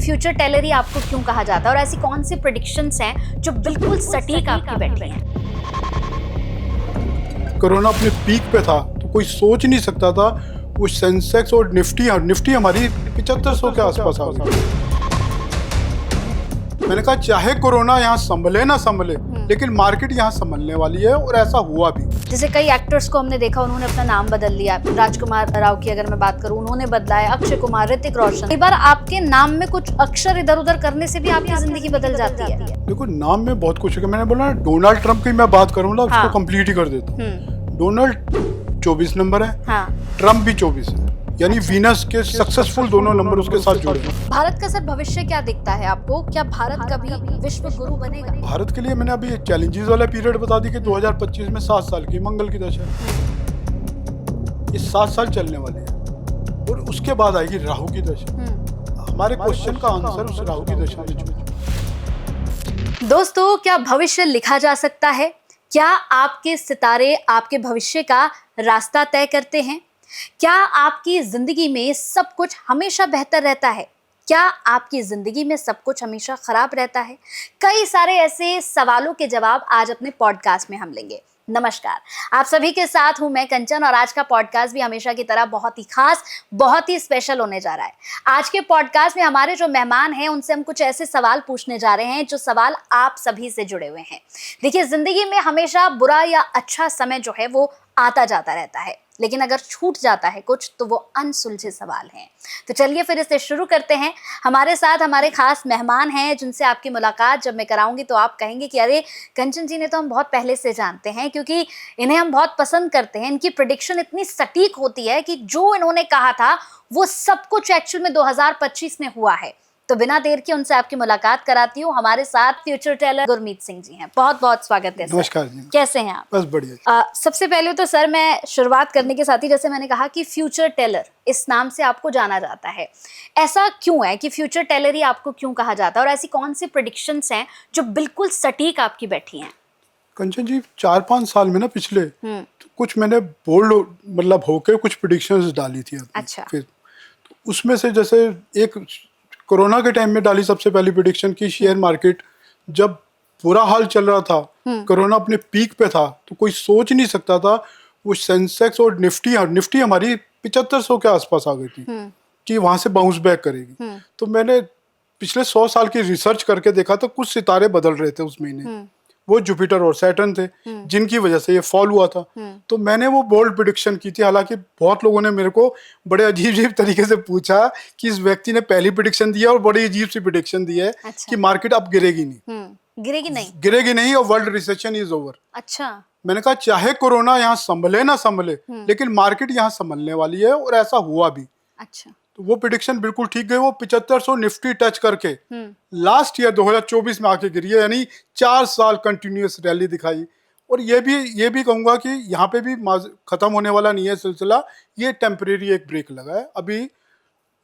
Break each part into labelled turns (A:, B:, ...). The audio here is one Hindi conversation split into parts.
A: फ्यूचर टेलर ही आपको क्यों कहा जाता है और ऐसी कौन सी प्रेडिक्शंस हैं जो बिल्कुल सटीक आपकी बैठी हैं?
B: कोरोना अपने पीक पे था तो कोई सोच नहीं सकता था वो सेंसेक्स और निफ्टी हमारी 7500 के आसपास आ गई। मैंने कहा चाहे कोरोना यहाँ संभले ना संभले लेकिन मार्केट यहाँ संभलने वाली है और ऐसा हुआ भी।
A: जैसे कई एक्टर्स को हमने देखा, उन्होंने अपना नाम बदल लिया। राजकुमार राव की अगर मैं बात करूं, उन्होंने बदला है। अक्षय कुमार, ऋतिक रोशन। कई बार आपके नाम में कुछ अक्षर इधर उधर करने से भी आपकी जिंदगी बदल जाती है।
B: देखो नाम में बहुत कुछ है। मैंने बोला डोनाल्ड ट्रंप की मैं बात करूँ ना, उसको कंप्लीट ही कर देता हूँ। डोनाल्ड 24 नंबर है, ट्रंप भी 24 है, यानी वीनस के सक्सेसफुल दोनों नंबर उसके साथ जुड़े हैं।
A: भारत का सर भविष्य क्या दिखता है आपको? क्या भारत कभी विश्व गुरु बनेगा?
B: भारत के लिए मैंने अभी चैलेंजेस वाला पीरियड बता दी कि 2025 में 7 साल की मंगल की दशा है। ये 7 साल चलने वाले हैं और उसके बाद आएगी राहु की दशा। हमारे क्वेश्चन का आंसर उस राहु की दशा में छुपा।
A: दोस्तों, क्या भविष्य लिखा जा सकता है? क्या आपके सितारे आपके भविष्य का रास्ता तय करते हैं? क्या आपकी जिंदगी में सब कुछ हमेशा बेहतर रहता है? क्या आपकी जिंदगी में सब कुछ हमेशा खराब रहता है? कई सारे ऐसे सवालों के जवाब आज अपने पॉडकास्ट में हम लेंगे। नमस्कार, आप सभी के साथ हूं मैं कंचन और आज का पॉडकास्ट भी हमेशा की तरह बहुत ही खास, बहुत ही स्पेशल होने जा रहा है। आज के पॉडकास्ट में हमारे जो मेहमान हैं उनसे हम कुछ ऐसे सवाल पूछने जा रहे हैं जो सवाल आप सभी से जुड़े हुए हैं। देखिए, जिंदगी में हमेशा बुरा या अच्छा समय जो है वो आता जाता रहता है, लेकिन अगर छूट जाता है कुछ तो वो अनसुलझे सवाल हैं। तो चलिए फिर इसे शुरू करते हैं। हमारे साथ हमारे खास मेहमान हैं जिनसे आपकी मुलाकात जब मैं कराऊंगी तो आप कहेंगे कि अरे कंचन जी ने तो हम बहुत पहले से जानते हैं, क्योंकि इन्हें हम बहुत पसंद करते हैं। इनकी प्रेडिक्शन इतनी सटीक होती है कि जो इन्होंने कहा था वो सब कुछ एक्चुअल में 2025 में हुआ है। तो बिना देर के उनसे आपकी मुलाकात कराती हूँ। हमारे साथ फ्यूचर टेलर गुरमीत सिंह जी हैं। बहुत बहुत स्वागत है सर।
B: नमस्कार जी।
A: कैसे हैं आप?
B: बस बढ़िया।
A: सबसे पहले तो सर मैं शुरुआत करने के साथ ही जैसे मैंने कहा कि फ्यूचर टेलर इस नाम से आपको जाना जाता है। ऐसा क्यों है कि फ्यूचर टेलर ही आपको क्यों कहा जाता है और ऐसी कौन सी प्रेडिक्शंस हैं जो बिल्कुल सटीक आपकी बैठी हैं?
B: कंचन जी 4-5 साल में ना पिछले तो कुछ मैंने बोल्ड मतलब होके कुछ प्रेडिक्शंस डाली थी।
A: अच्छा।
B: फिर तो उसमें से जैसे एक कोरोना के टाइम में डाली सबसे पहली प्रेडिक्शन की शेयर मार्केट जब बुरा हाल चल रहा था, कोरोना अपने पीक पे था तो कोई सोच नहीं सकता था वो सेंसेक्स और निफ्टी हमारी 7500 के आसपास आ गई थी कि वहां से बाउंस बैक करेगी। तो मैंने पिछले 100 साल की रिसर्च करके देखा तो कुछ सितारे बदल रहे थे उस महीने। वो जुपिटर और सैटर्न थे जिनकी वजह से ये फॉल हुआ था। तो मैंने वो बोल्ड प्रेडिक्शन की थी। हालांकि बहुत लोगों ने मेरे को बड़े अजीब तरीके से पूछा कि इस व्यक्ति ने पहली प्रेडिक्शन दी है और बड़ी अजीब सी प्रेडिक्शन दी है। अच्छा। कि मार्केट अब गिरेगी नहीं। गिरेगी नहीं और वर्ल्ड रिसेशन इज ओवर। अच्छा। मैंने कहा चाहे कोरोना यहाँ संभले ना संभले लेकिन मार्केट यहाँ संभलने वाली है और ऐसा हुआ भी। अच्छा। तो वो प्रेडिक्शन बिल्कुल ठीक गई। वो 7500 निफ्टी टच करके लास्ट ईयर 2024 में आके गिरी है, यानी 4 साल कंटिन्यूअस रैली दिखाई। और ये भी कहूंगा कि यहाँ पे भी खत्म होने वाला नहीं है सिलसिला। ये टेम्परेरी एक ब्रेक लगा है, अभी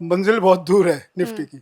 B: मंजिल बहुत दूर है निफ्टी की।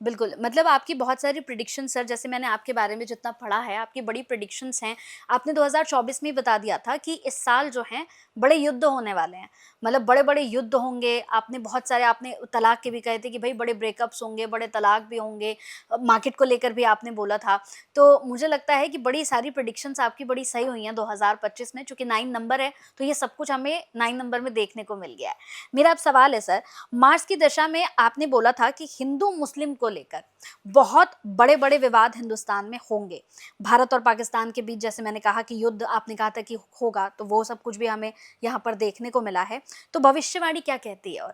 A: बिल्कुल, मतलब आपकी बहुत सारी प्रेडिक्शन सर, जैसे मैंने आपके बारे में जितना पढ़ा है, आपकी बड़ी प्रेडिक्शंस हैं। आपने 2024 में बता दिया था कि इस साल जो है बड़े युद्ध होने वाले हैं, मतलब बड़े बड़े युद्ध होंगे। आपने बहुत सारे, आपने तलाक के भी कहे थे कि भाई बड़े ब्रेकअप्स होंगे, बड़े तलाक भी होंगे, मार्केट को लेकर भी आपने बोला था। तो मुझे लगता है कि बड़ी सारी प्रेडिक्शंस आपकी बड़ी सही हुई हैं 2025 में। चूंकि 9 नंबर है तो ये सब कुछ हमें 9 नंबर में देखने को मिल गया है। मेरा अब सवाल है सर, मार्स की दशा में आपने बोला था कि हिंदू मुस्लिम को लेकर बहुत बड़े बड़े विवाद हिंदुस्तान में होंगे। भारत और पाकिस्तान के बीच जैसे मैंने कहा कि युद्ध आपने कहा था कि होगा, तो वो सब कुछ भी हमें यहाँ पर देखने को मिला है। तो भविष्यवाणी क्या कहती है? और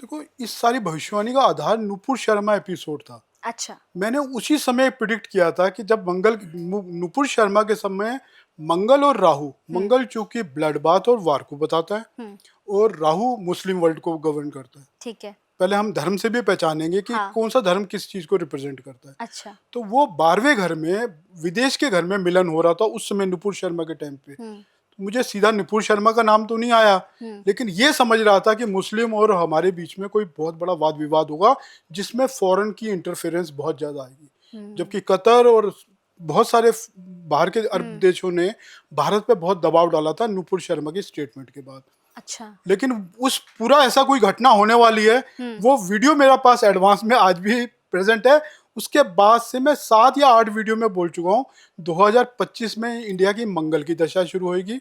B: देखो, इस सारी भविष्यवाणी का आधार नुपुर शर्मा एपिसोड था। अच्छा। मैंने उसी समय प्रिडिक्ट किया था कि जब नुपुर शर्मा के समय मंगल और राहु, मंगल चूंकि ब्लड बाथ और वार को बताता है और राहु मुस्लिम वर्ल्ड को गवर्न करता है। ठीक है। पहले हम धर्म से भी पहचानेंगे कि कौन सा धर्म किस चीज को रिप्रेजेंट करता है। अच्छा। तो वो 12वें घर में, विदेश के घर में मिलन हो रहा था उस समय नुपुर शर्मा के टाइम पे। तो मुझे सीधा नुपुर शर्मा का नाम तो नहीं आया, लेकिन ये समझ रहा था कि मुस्लिम और हमारे बीच में कोई बहुत बड़ा वाद विवाद होगा जिसमें फॉरेन की इंटरफेरेंस बहुत ज्यादा आएगी। जबकि कतर और बहुत सारे बाहर के अरब देशों ने भारत पे बहुत दबाव डाला था नुपुर शर्मा के स्टेटमेंट के बाद।
A: अच्छा।
B: लेकिन उस पूरा ऐसा कोई घटना होने वाली है, वो वीडियो मेरे पास एडवांस में आज भी प्रेजेंट है। उसके बाद से मैं 7 या 8 वीडियो में बोल चुका हूँ 2025 में इंडिया की मंगल की दशा शुरू होगी।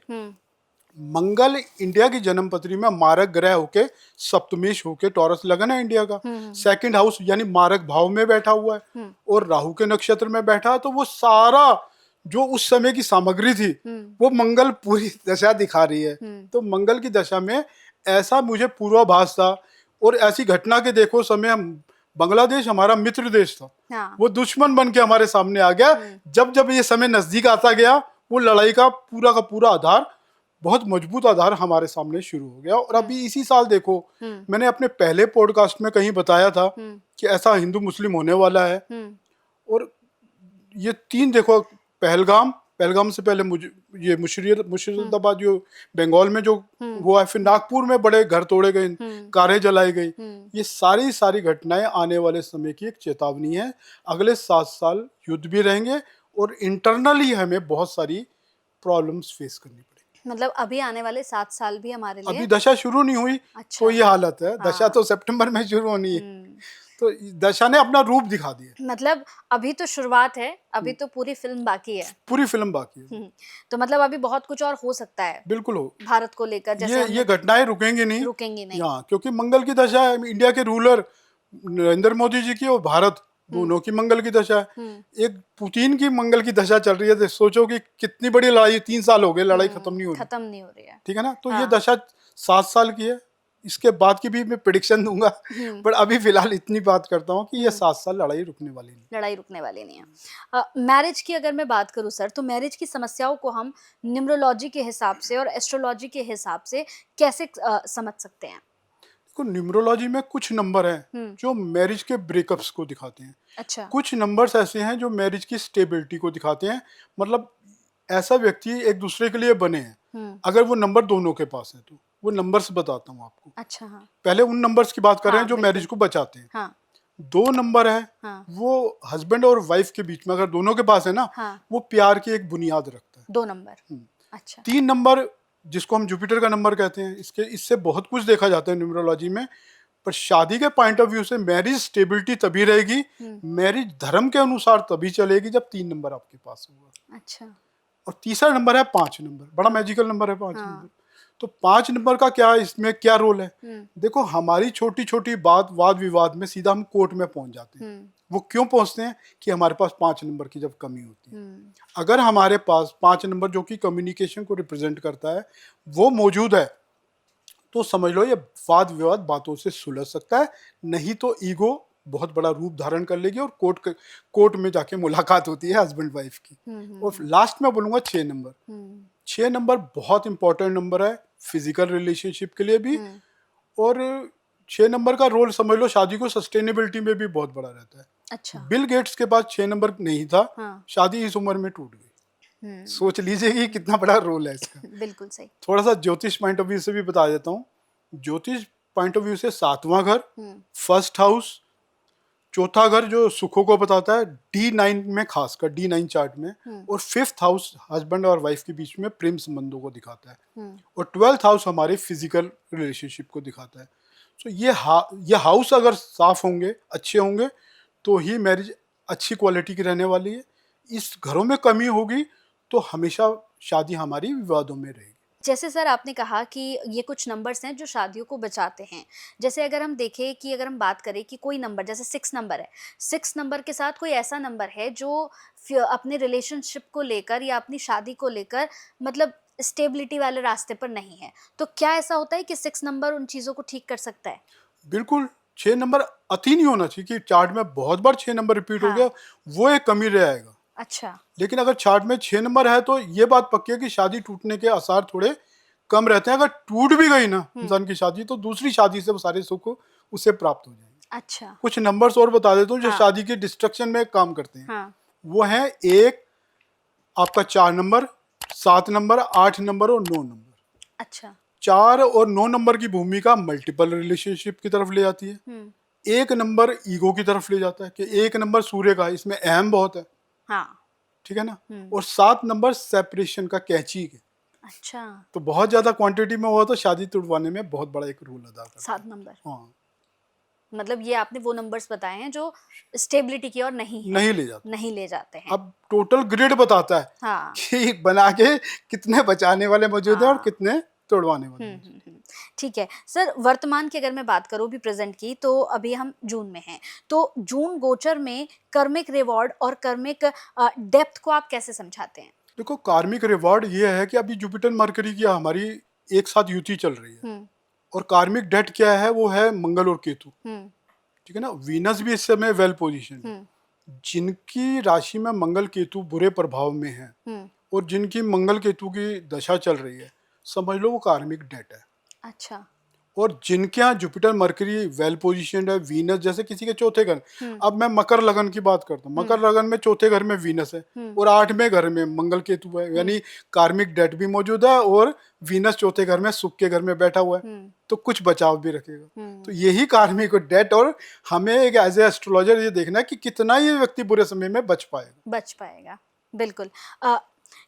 B: मंगल इंडिया की जन्म पत्री में मारक ग्रह होके सप्तमेश होके टॉरस लगन है इंडिया का, सेकंड हाउस यानी मारक भाव में बैठा हुआ है और राहु के नक्षत्र में बैठा है। तो वो सारा जो उस समय की सामग्री थी वो मंगल पूरी दशा दिखा रही है। तो मंगल की दशा में ऐसा मुझे पूर्वाभास था। और ऐसी घटना के देखो समय बांग्लादेश हमारा मित्र देश था,
A: हाँ।
B: वो दुश्मन बन के हमारे सामने आ गया। जब जब ये समय नजदीक आता गया, वो लड़ाई का पूरा आधार, बहुत मजबूत आधार हमारे सामने शुरू हो गया। और अभी इसी साल देखो, मैंने अपने पहले पॉडकास्ट में कहीं बताया था कि ऐसा हिंदू मुस्लिम होने वाला है। और ये 3 देखो, पहलगाम से पहले ये मुर्शिदाबाद जो बंगाल में जो हुआ है, फिर नागपुर में बड़े घर तोड़े गए, कारें जलाई गई। ये सारी घटनाएं आने वाले समय की एक चेतावनी है। अगले 7 साल युद्ध भी रहेंगे और इंटरनली हमें बहुत सारी प्रॉब्लम्स फेस करनी पड़ेगी।
A: मतलब अभी आने वाले 7 साल भी हमारे लिए,
B: अभी दशा शुरू नहीं हुई।
A: अच्छा।
B: तो ये हालत है। दशा तो सितंबर में शुरू होनी है। तो दशा ने अपना रूप दिखा दिया।
A: मतलब अभी तो शुरुआत है, अभी तो पूरी फिल्म बाकी है।
B: पूरी फिल्म बाकी है।
A: तो मतलब अभी बहुत कुछ और हो सकता है।
B: बिल्कुल हो।
A: भारत को लेकर जैसे
B: ये घटनाएं रुकेंगी नहीं।
A: नहीं।
B: हाँ, क्योंकि मंगल की दशा है। इंडिया के रूलर नरेंद्र मोदी जी की और भारत दोनों की मंगल की दशा है। एक पुतिन की मंगल की दशा चल रही है। तो सोचो कि कितनी बड़ी लड़ाई, 3 साल हो गए, लड़ाई खत्म नहीं हो रही है। ठीक है ना। तो ये दशा 7 साल की है। इसके बाद की भी मैं प्रेडिक्शन दूंगा, पर अभी फिलहाल इतनी बात करता हूँ कि ये 7 साल लड़ाई रुकने वाली नहीं
A: है। मैरिज की अगर मैं बात करूँ सर, तो मैरिज की समस्याओं को हम न्यूमरोलॉजी के हिसाब से और एस्ट्रोलॉजी के हिसाब से कैसे समझ सकते हैं?
B: देखो, न्यूमरोलॉजी में कुछ नंबर हैं जो मैरिज के ब्रेकअप्स को दिखाते हैं।
A: अच्छा।
B: कुछ नंबर्स ऐसे हैं जो मैरिज की स्टेबिलिटी को दिखाते हैं। मतलब ऐसा व्यक्ति एक दूसरे के लिए बने हैं। अगर वो नंबर दोनों के पास है तो वो नंबर्स बताता हूँ आपको।
A: अच्छा। हाँ।
B: पहले उन नंबर्स की बात कर रहे हैं जो मैरिज को बचाते हैं।
A: हाँ।
B: 2 नंबर है, वो हस्बैंड और वाइफ के बीच में अगर दोनों के पास है ना, वो प्यार की एक बुनियाद रखता है।
A: 2 नंबर। अच्छा।
B: 3 नंबर जिसको हम जुपिटर का नंबर कहते हैं, इससे बहुत कुछ देखा जाता है न्यूमरोलॉजी में। पर शादी के पॉइंट ऑफ व्यू से मैरिज स्टेबिलिटी तभी रहेगी, मैरिज धर्म के अनुसार तभी चलेगी जब 3 नंबर आपके पास होगा।
A: अच्छा।
B: और तीसरा नंबर है 5 नंबर, बड़ा मैजिकल नंबर है 5 नंबर। तो 5 नंबर का क्या, इसमें क्या रोल है? देखो, हमारी छोटी छोटी बात, वाद विवाद में सीधा हम कोर्ट में पहुंच जाते हैं। वो क्यों पहुंचते हैं? कि हमारे पास 5 नंबर की जब कमी होती है। अगर हमारे पास 5 नंबर जो कि कम्युनिकेशन को रिप्रेजेंट करता है वो मौजूद है, तो समझ लो ये वाद विवाद बातों से सुलझ सकता है। नहीं तो ईगो बहुत बड़ा रूप धारण कर लेगी और कोर्ट में जाके मुलाकात होती है हस्बैंड वाइफ की। और लास्ट में बोलूंगा 6 नंबर। 6 नंबर बहुत इंपॉर्टेंट नंबर है फिजिकल रिलेशनशिप के लिए भी। और 6 नंबर का रोल समझ लो शादी को सस्टेनेबिलिटी में भी बहुत बड़ा रहता है।
A: अच्छा।
B: बिल गेट्स के पास 6 नंबर नहीं था। शादी इस उम्र में टूट गई। सोच लीजिए कि कितना बड़ा रोल है इसका।
A: बिल्कुल सही।
B: थोड़ा सा ज्योतिष पॉइंट ऑफ व्यू से भी बता देता हूँ। ज्योतिष पॉइंट ऑफ व्यू से 7वां घर, फर्स्ट हाउस, चौथा घर जो सुखों को बताता है D9 में, खासकर D9 चार्ट में, और 5th हाउस हस्बैंड और वाइफ के बीच में प्रेम संबंधों को दिखाता है, और 12th हाउस हमारे फिजिकल रिलेशनशिप को दिखाता है। तो ये हाउस अगर साफ होंगे, अच्छे होंगे, तो ही मैरिज अच्छी क्वालिटी की रहने वाली है। इस घरों में कमी होगी तो हमेशा शादी हमारी विवादों में रहेगी।
A: जैसे सर आपने कहा कि ये कुछ नंबर्स हैं जो शादियों को बचाते हैं। जैसे अगर हम देखें कि अगर हम बात करें कि कोई नंबर जैसे 6 नंबर है, 6 नंबर के साथ कोई ऐसा नंबर है जो अपने रिलेशनशिप को लेकर या अपनी शादी को लेकर मतलब स्टेबिलिटी वाले रास्ते पर नहीं है, तो क्या ऐसा होता है कि 6 नंबर उन चीज़ों को ठीक कर सकता है?
B: बिल्कुल। 6 नंबर अति नहीं होना चाहिए कि चार्ट में बहुत बार 6 नंबर रिपीट हो गया, वो एक कमी रहेगा।
A: अच्छा।
B: लेकिन अगर चार्ट में 6 नंबर है तो ये बात पक्की है कि शादी टूटने के आसार थोड़े कम रहते हैं। अगर टूट भी गई ना इंसान की शादी, तो दूसरी शादी से वो सारे सुख उसे प्राप्त हो जाएंगे। अच्छा। कुछ नंबर्स और बता देता हूँ जो शादी के डिस्ट्रक्शन में काम करते हैं। वो है 1 आपका 4 नंबर, 7 नंबर, 8 नंबर और 9 नंबर। अच्छा। 4 और 9 नंबर की भूमिका मल्टीपल रिलेशनशिप की तरफ ले जाती है। 1 नंबर ईगो की तरफ ले जाता है कि 1 नंबर सूर्य का, इसमें अहम बहुत है। हाँ। ठीक है ना। और 7 नंबर सेपरेशन का, कैंची के,
A: अच्छा,
B: तो बहुत ज्यादा क्वांटिटी में हुआ तो शादी तुड़वाने में बहुत बड़ा एक रोल अदा करता
A: 7 नंबर।
B: है। हाँ,
A: मतलब ये आपने वो नंबर्स बताए हैं जो स्टेबिलिटी की ओर नहीं है,
B: नहीं ले जाता।
A: नहीं ले जाते हैं।
B: अब टोटल ग्रिड बताता है
A: हाँ।
B: कि बना के कितने बचाने वाले मौजूद हैं और
A: हाँ।
B: कितने तोड़वाने वाले मौजूद हैं।
A: ठीक है सर, वर्तमान की अगर मैं बात करूं भी प्रेजेंट की, तो अभी हम जून में हैं, तो जून गोचर में कर्मिक रिवॉर्ड और कर्मिक डेप्थ को आप कैसे समझाते हैं?
B: देखो, कार्मिक रिवॉर्ड ये है कि अभी जुपिटर मरकरी की हमारी एक साथ युति चल रही है,
A: हम्म।
B: और कार्मिक डेट क्या है, वो है मंगल और केतु।
A: हम्म।
B: ठीक है ना। वीनस भी इस समय वेल पोजीशन है।
A: हम्म।
B: जिनकी राशि में मंगल केतु बुरे प्रभाव में है
A: हम्म।
B: और जिनकी मंगल केतु की दशा चल रही है, समझ लो वो कार्मिक डेट है।
A: अच्छा।
B: और जिनके यहाँ जुपिटर मरकरी वेल पोजीशन है, वीनस जैसे किसी के चौथे घर,
A: हम्म।
B: अब मैं मकर लगन की बात करता हूँ, मकर लगन में चौथे घर में वीनस है और 8वें घर में मंगल केतु है, यानी कार्मिक डेट भी मौजूद है और वीनस चौथे घर में सुख के घर में बैठा हुआ है, तो कुछ बचाव भी रखेगा। तो यही कार्मिक डेट, और हमें एक एज ए एस्ट्रोलॉजर ये देखना है कि कितना ये व्यक्ति बुरे समय में बच पाएगा।
A: बिल्कुल।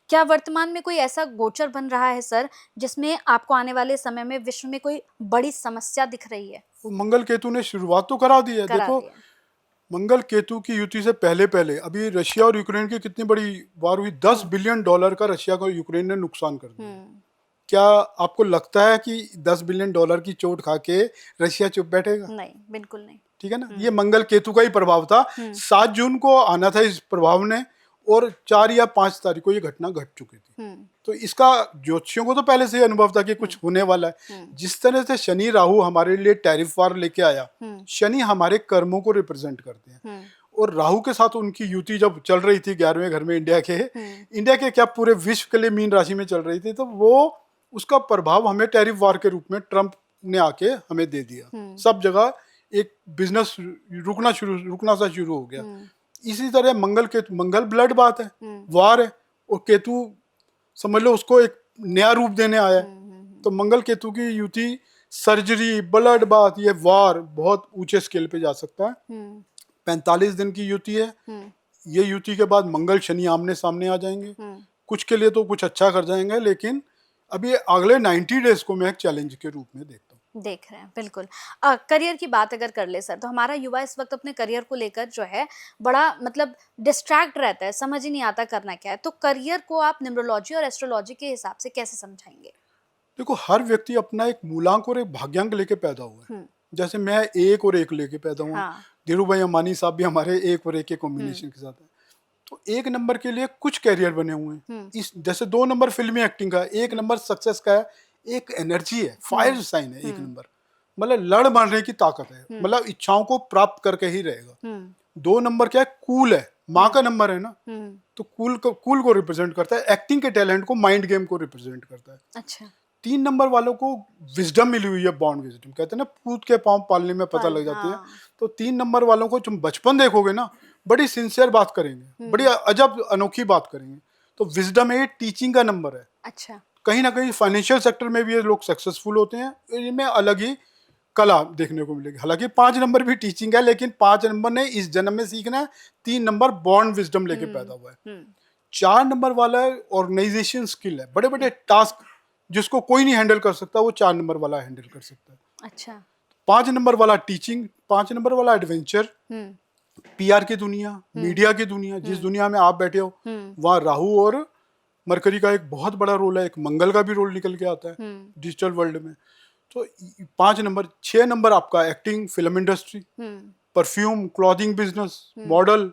A: क्या वर्तमान में कोई ऐसा गोचर बन रहा है सर जिसमें आपको आने वाले समय में विश्व में कोई बड़ी समस्या दिख रही है?
B: तो मंगल केतु ने शुरुआत तो करा दी है। देखो, मंगल केतु की युति से पहले पहले अभी रशिया और यूक्रेन की कितनी बड़ी वार हुई, $10 बिलियन का रशिया को यूक्रेन ने नुकसान कर दिया। क्या आपको लगता है कि $10 बिलियन की चोट खा के रशिया चुप बैठेगा?
A: नहीं, बिल्कुल नहीं।
B: ठीक है ना। ये मंगल केतु का ही प्रभाव था। 7 जून को आना था इस प्रभाव ने, और 4 या 5 तारीख को ये घटना घट चुकी थी। तो इसका ज्योतिषियों को तो पहले से ही अनुभव था कि कुछ होने वाला है। जिस तरह से शनि राहु हमारे लिए टैरिफ वार लेके आया, शनि हमारे कर्मों को रिप्रेजेंट करते हैं, और राहु के साथ उनकी युति जब चल रही थी 11वें घर में इंडिया के क्या पूरे विश्व के लिए मीन राशि में चल रही थी, तो वो उसका प्रभाव हमें टैरिफ वार के रूप में ट्रंप ने आके हमें दे दिया। सब जगह एक बिजनेस रुकना सा शुरू हो गया। इसी तरह मंगल ब्लड बात है, वार है, और केतु समझ लो उसको एक नया रूप देने आया है। तो मंगल केतु की युति सर्जरी, ब्लड बात, ये वार बहुत ऊंचे स्केल पे जा सकता है। 45 दिन की युति है। ये युति के बाद मंगल शनि आमने सामने आ जाएंगे। कुछ के लिए तो कुछ अच्छा कर जाएंगे, लेकिन अभी अगले 90 डेज को मैं एक चैलेंज के रूप में देखता हूँ।
A: देख रहे हैं, बिल्कुल। करियर की बात अगर कर ले सर, तो हमारा युवा इस वक्त अपने करियर को लेकर जो है बड़ा मतलब डिस्ट्रैक्ट रहता है, समझ ही नहीं आता करना क्या है। तो करियर को आप न्यूमरोलॉजी और एस्ट्रोलॉजी के हिसाब से कैसे समझाएंगे?
B: देखो, हर व्यक्ति अपना एक मूलांक और एक भाग्यांक लेके पैदा हुआ है। जैसे मैं 1 और 1 लेके पैदा हुआ। हाँ। धीरू भाई अंबानी साहब भी हमारे 1 और 1 के कॉम्बिनेशन के साथ है। तो 1 नंबर के लिए कुछ कैरियर बने हुए हैं। इस जैसे 2 नंबर फिल्मी एक्टिंग का, 1 नंबर सक्सेस का है, एक एनर्जी है, फायर साइन है 1 नंबर, मतलब लड़ मारने की ताकत है, मतलब इच्छाओं को प्राप्त करके ही रहेगा। 2 नंबर क्या है, कूल है, माँ का नंबर है ना, तो कूल को रिप्रेजेंट करता है। एक्टिंग के टैलेंट को, माइंड गेम को रिप्रेजेंट करता है।
A: अच्छा।
B: 3 नंबर वालों को विजडम मिली हुई है, बॉन्ड विजडम कहते हैं ना, पूत के पाँव पालने में पता लग जाती है। तो 3 नंबर वालों को तुम बचपन देखोगे ना, बड़ी सिंसियर बात करेंगे, बड़ी अजब अनोखी बात करेंगे। तो विजडम है, टीचिंग का नंबर है।
A: अच्छा।
B: कहीं ना कहीं फाइनेंशियल सेक्टर में भी ये लोग सक्सेसफुल होते हैं, इनमें अलग ही कला देखने को मिलेगी। हालांकि 5 नंबर भी टीचिंग है, लेकिन 5 नंबर ने इस जन्म में सीखना है। 3 नंबर बॉर्न विजडम लेके पैदा हुआ है। 4 नंबर वाला ऑर्गेनाइजेशन स्किल है, बड़े बड़े टास्क जिसको कोई नहीं हैंडल कर सकता, वो 4 नंबर वाला हैंडल कर सकता है।
A: अच्छा।
B: 5 नंबर वाला टीचिंग, 5 नंबर वाला एडवेंचर, पीआर की दुनिया, मीडिया की दुनिया, जिस दुनिया में आप बैठे हो वहाँ राहु और मरकरी का एक बहुत बड़ा रोल है। एक मंगल का भी रोल निकल के आता है डिजिटल वर्ल्ड में। तो 5 नंबर। 6 नंबर आपका acting, film industry, perfume, clothing business, model.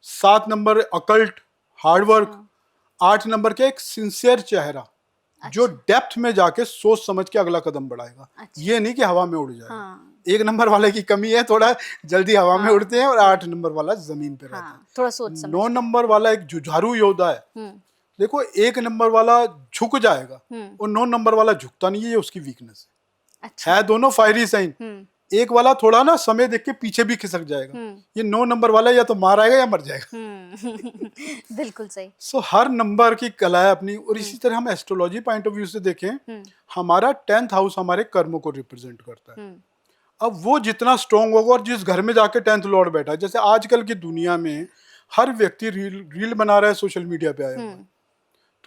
B: 7 number occult, hard work. 8 number के एक सिंसियर चेहरा। अच्छा। जो डेप्थ में जाके सोच समझ के अगला कदम बढ़ाएगा। अच्छा। ये नहीं कि हवा में उड़ जाएगा। हाँ। 1 नंबर वाले की कमी है, थोड़ा जल्दी हवा में उड़ते हैं, और 8 नंबर वाला जमीन पे रहता है,
A: थोड़ा सोच समझ।
B: 9 नंबर वाला एक जुझारू योद्धा है। देखो, 1 नंबर वाला झुक जाएगा और 9 नंबर वाला झुकता नहीं है, ये उसकी वीकनेस है। अच्छा। है दोनों फायरी साइन। एक वाला थोड़ा ना समय देख के पीछे भी खिसक जाएगा। ये 9 नंबर वाला या तो मार आएगा या मर जाएगा।
A: बिल्कुल सही।
B: सो हर नंबर की कला है अपनी। और इसी तरह हम एस्ट्रोलॉजी पॉइंट ऑफ व्यू से देखें, हमारा 10th हाउस हमारे कर्मों को रिप्रेजेंट करता है। अब वो जितना स्ट्रॉन्ग होगा, और जिस घर में जाके 10th लॉर्ड बैठा है, जैसे आजकल की दुनिया में हर व्यक्ति रील बना रहा है, सोशल मीडिया पे आया हुआ है।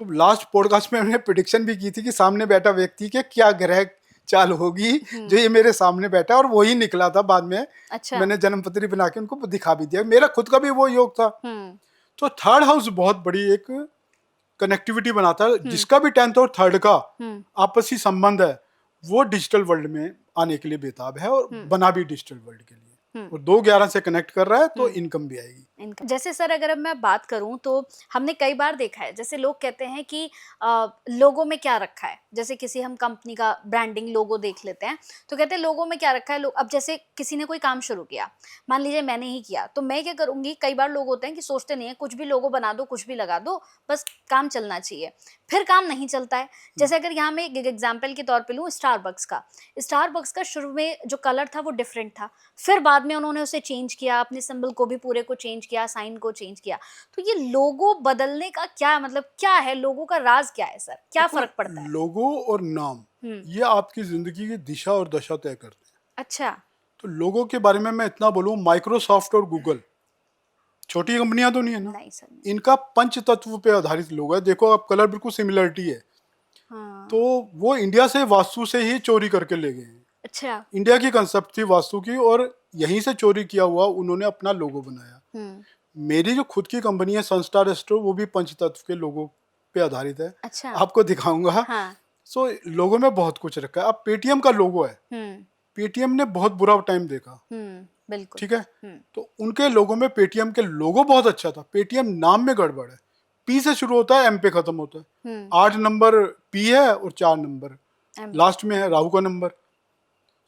B: तो लास्ट पॉडकास्ट में मैंने प्रिडिक्शन भी की थी कि सामने बैठा व्यक्ति के क्या ग्रह चाल होगी, जो ये मेरे सामने बैठा, और वही निकला था बाद में।
A: अच्छा।
B: मैंने जन्मपत्री बना के उनको दिखा भी दिया, मेरा खुद का भी वो योग था। तो थर्ड हाउस बहुत बड़ी एक कनेक्टिविटी बनाता है, जिसका भी 10th और 3rd का आपसी संबंध है, वो डिजिटल वर्ल्ड में आने के लिए बेताब है, और बना भी डिजिटल वर्ल्ड के लिए, और 2-11 से कनेक्ट कर रहा है, तो इनकम भी आएगी।
A: जैसे सर अगर अब मैं बात करूं तो हमने कई बार देखा है, जैसे लोग कहते हैं कि लोगों में क्या रखा है, जैसे किसी हम कंपनी का ब्रांडिंग लोगो देख लेते हैं तो कहते हैं लोगों में क्या रखा है। लोग अब जैसे किसी ने कोई काम शुरू किया, मान लीजिए मैंने ही किया, तो मैं क्या करूंगी, कई बार लोग होते हैं कि सोचते नहीं है, कुछ भी लोगो बना दो, कुछ भी लगा दो, बस काम चलना चाहिए, फिर काम नहीं चलता है। जैसे अगर यहाँ मैं एक एग्जाम्पल के तौर पे लूँ स्टारबक्स का शुरू में जो कलर था वो डिफरेंट था, फिर बाद में उन्होंने उसे चेंज किया, अपने सिंबल को भी पूरे को चेंज किया, साइन को चेंज किया। तो ये लोगो बदलने का क्या मतलब, क्या है लोगो का राज, क्या है सर, क्या फर्क पड़ता है?
B: लोगो और नाम ये आपकी जिंदगी की दिशा और दशा तय करते हैं।
A: अच्छा।
B: तो लोगों के बारे में मैं इतना बोलूं, माइक्रोसॉफ्ट और गूगल छोटी कंपनियां तो नहीं है ना,
A: नहीं सर।
B: इनका पंच तत्व पे आधारित लोगो है। देखो आप, कलर बिल्कुल सिमिलरिटी है।
A: हाँ।
B: तो वो इंडिया से वास्तु से ही चोरी करके ले गए हैं।
A: अच्छा।
B: इंडिया की कंसेप्ट थी वास्तु की, और यहीं से चोरी किया हुआ उन्होंने अपना लोगो बनाया। मेरी जो खुद की कंपनी है सनस्टार एस्ट्रो, वो भी पंचतत्व के लोगो पे आधारित है।
A: अच्छा।
B: आपको दिखाऊंगा।
A: हाँ।
B: सो लोगो में बहुत कुछ रखा है। अब पेटीएम का लोगो है, पेटीएम ने बहुत बुरा टाइम देखा,
A: बिल्कुल।
B: ठीक है। तो उनके लोगो में पेटीएम के लोगो बहुत अच्छा था, पेटीएम नाम में गड़बड़ है। पी से शुरू होता है, एम पे खत्म होता है। 8 नंबर पी है और 4 नंबर लास्ट में है, राहु का नंबर।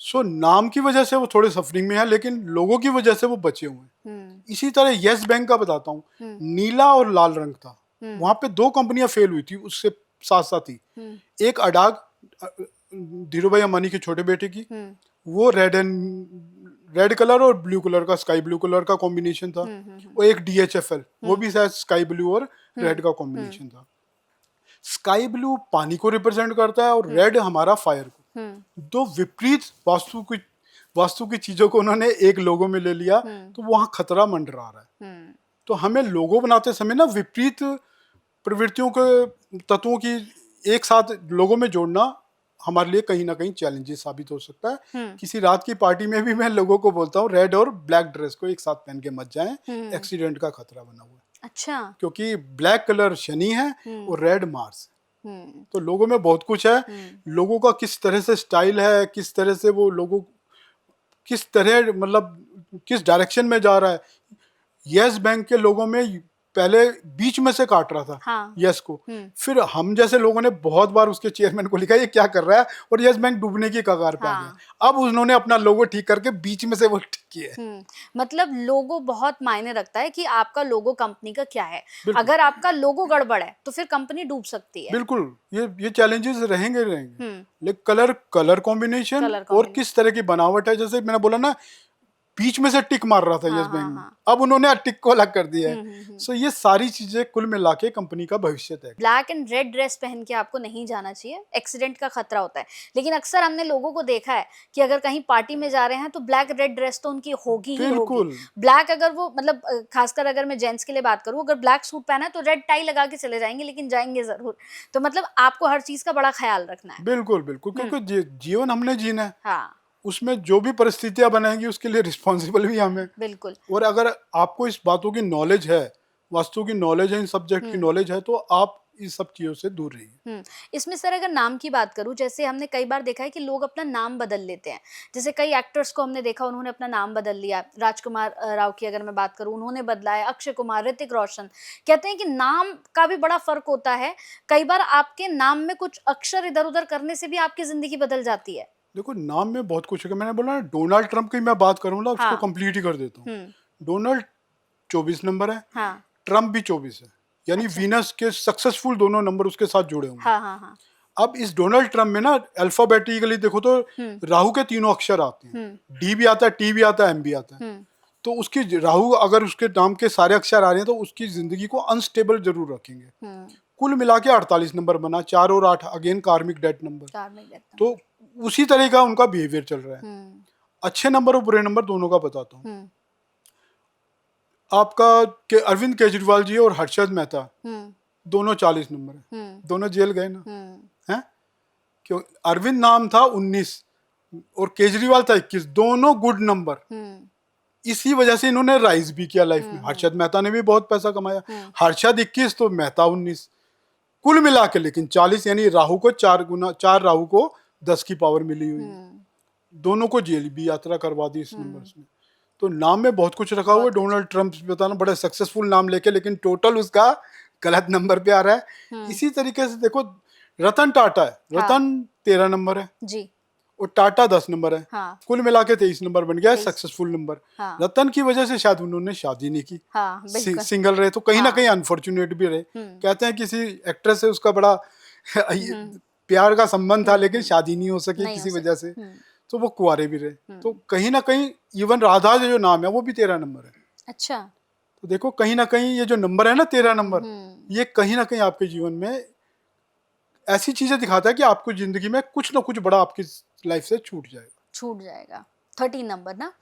B: सो नाम की वजह से वो थोड़े सफरिंग में है, लेकिन लोगों की वजह से वो बचे हुए हैं। इसी तरह यस बैंक का बताता हूँ, नीला और लाल रंग था, वहां पे 2 कंपनियां फेल हुई थी उससे साथ साथ ही। एक अडाग, धीरू भाई अंबानी के छोटे बेटे की, वो रेड कलर और ब्लू कलर का, स्काई ब्लू कलर का कॉम्बिनेशन था। और एक DHFL, वो भी शायद स्काई ब्लू और रेड का कॉम्बिनेशन था। स्काई ब्लू पानी को रिप्रेजेंट करता है और रेड हमारा फायर को। दो विपरीत वास्तु की चीजों को उन्होंने एक लोगो में ले लिया, तो वहां खतरा मंडरा रहा है। तो हमें लोगो बनाते समय ना विपरीत प्रवृत्तियों के तत्वों की एक साथ लोगो में जोड़ना हमारे लिए कहीं ना कहीं चैलेंजेस साबित हो सकता है। किसी रात की पार्टी में भी मैं लोगों को बोलता हूँ, रेड और ब्लैक ड्रेस को एक साथ पहन के मत जाएं, एक्सीडेंट का खतरा बना हुआ है।
A: अच्छा।
B: क्योंकि ब्लैक कलर शनि है और रेड मार्स। तो लोगों में बहुत कुछ है। लोगों का किस तरह से स्टाइल है, किस तरह से वो लोगों किस तरह मतलब किस डायरेक्शन में जा रहा है। यस बैंक के लोगों में पहले बीच में से काट रहा था।
A: हाँ।
B: यस को, फिर हम जैसे लोगों ने बहुत बार उसके चेयरमैन को लिखा ये क्या कर रहा है, और यस बैंक डूबने की कगार पे आ गया। अब उन्होंने अपना लोगो ठीक करके बीच में से वो ठीक किया है।
A: मतलब लोगो बहुत मायने रखता है कि आपका लोगो कंपनी का क्या है। अगर आपका लोगो गड़बड़ है तो फिर कंपनी डूब सकती है।
B: बिल्कुल, ये चैलेंजेस रहेंगे। लेकिन कलर कॉम्बिनेशन और किस तरह की बनावट है, जैसे मैंने बोला ना बीच में से टिक मार रहा था यस बैंक में, अब उन्होंने टिक को अलग कर दिया है। सो ये सारी चीजें कुल मिला के कंपनी का भविष्य तय।
A: ब्लैक एंड रेड ड्रेस पहन के आपको नहीं जाना चाहिए, एक्सीडेंट का खतरा होता है। लेकिन अक्सर हमने लोगों को देखा है कि अगर कहीं पार्टी में जा रहे हैं तो ब्लैक रेड ड्रेस तो उनकी होगी ही होगी। ब्लैक अगर वो मतलब खासकर अगर मैं जेंट्स के लिए बात करूँ, अगर ब्लैक सूट पहना है तो रेड टाई लगा के चले जाएंगे, लेकिन जाएंगे जरूर। तो मतलब आपको हर चीज का बड़ा ख्याल रखना है।
B: बिल्कुल बिल्कुल, क्योंकि जीवन हमने जीना है।
A: हाँ,
B: उसमें जो भी परिस्थितियां बनाएंगी उसके लिए रिस्पॉन्सिबल भी हमें।
A: बिल्कुल।
B: और अगर आपको इस बातों की नॉलेज है, वास्तु की नॉलेज है, इन सब्जेक्ट की नॉलेज है, तो आप इस सब चीजों से दूर रहिए।
A: इसमें सर अगर नाम की बात करूं, जैसे हमने कई बार देखा है कि लोग अपना नाम बदल लेते हैं। जैसे कई एक्टर्स को हमने देखा उन्होंने अपना नाम बदल लिया। राजकुमार राव की अगर मैं बात करूं, उन्होंने बदला है। अक्षय कुमार, ऋतिक रोशन। कहते हैं कि नाम का भी बड़ा फर्क होता है। कई बार आपके नाम में कुछ अक्षर इधर उधर करने से भी आपकी जिंदगी बदल जाती है।
B: देखो नाम में बहुत कुछ है। मैंने बोला ना डोनाल्ड ट्रंप की मैं बात करूँ ना, उसको कंप्लीट ही कर देता हूँ। डोनाल्ड 24 नंबर है, ट्रंप भी 24 है, यानी वीनस के सक्सेसफुल दोनों नंबर उसके साथ जुड़े हुए हैं। अब इस डोनाल्ड ट्रंप में ना अल्फाबेटिकली देखो तो राहु के 3 अक्षर आते हैं। डी भी आता है, टी भी आता है, एम भी आता है। तो उसकी राहु अगर उसके नाम के सारे अक्षर आ रहे हैं तो उसकी जिंदगी को अनस्टेबल जरूर रखेंगे। कुल मिला के 48 नंबर बना, 4 और 8 अगेन कार्मिक डेथ नंबर। तो उसी तरह का उनका बिहेवियर चल रहा है। अच्छे नंबर और बुरे नंबर दोनों का बताता हूँ। आपका अरविंद केजरीवाल जी और हर्षद मेहता, दोनों 40 नंबर है, दोनों जेल गए ना। हैं? क्यों? अरविंद नाम था 19 और केजरीवाल था 21, दोनों गुड नंबर। इसी वजह से इन्होंने राइज भी किया लाइफ में। हर्षद मेहता ने भी बहुत पैसा कमाया, हर्षद 21 तो मेहता 19, कुल मिला के लेकिन 40, यानी राहु को 4 राहु को 10 की पावर मिली हुई है। दोनों को जेल भी यात्रा करवा दी इस नंबर में। तो नाम में बहुत कुछ रखा हुआ है। डोनाल्ड ट्रंप बताना बड़ा सक्सेसफुल नाम लेके, लेकिन टोटल उसका गलत नंबर पे आ रहा है। इसी तरीके से देखो रतन टाटा है, रतन 13 नंबर है
A: जी,
B: और टाटा 10 नंबर है।
A: हाँ,
B: कुल मिला के 23 नंबर बन गया है, सक्सेसफुल नंबर।
A: हाँ,
B: रतन की वजह से शायद उन्होंने शादी नहीं की,
A: हाँ, बिल्कुल।
B: सिंगल रहे, तो कहीं ना कहीं अनफॉर्चुनेट भी रहे। कहते हैं किसी एक्ट्रेस से उसका बड़ा प्यार का संबंध था, लेकिन शादी नहीं हो सकी किसी वजह से, तो वो कुंवारे भी रहे। तो कहीं ना कहीं इवन राधा जो नाम है वो भी 13 नंबर है।
A: अच्छा,
B: तो देखो कहीं ना कहीं ये जो नंबर है ना 13 नंबर, ये कहीं ना कहीं आपके जीवन में ऐसी चीजें दिखाता है कि आपको जिंदगी में कुछ ना कुछ बड़ा आपकी लाइफ से छूट जाएगा।
A: 13 नंबर ना।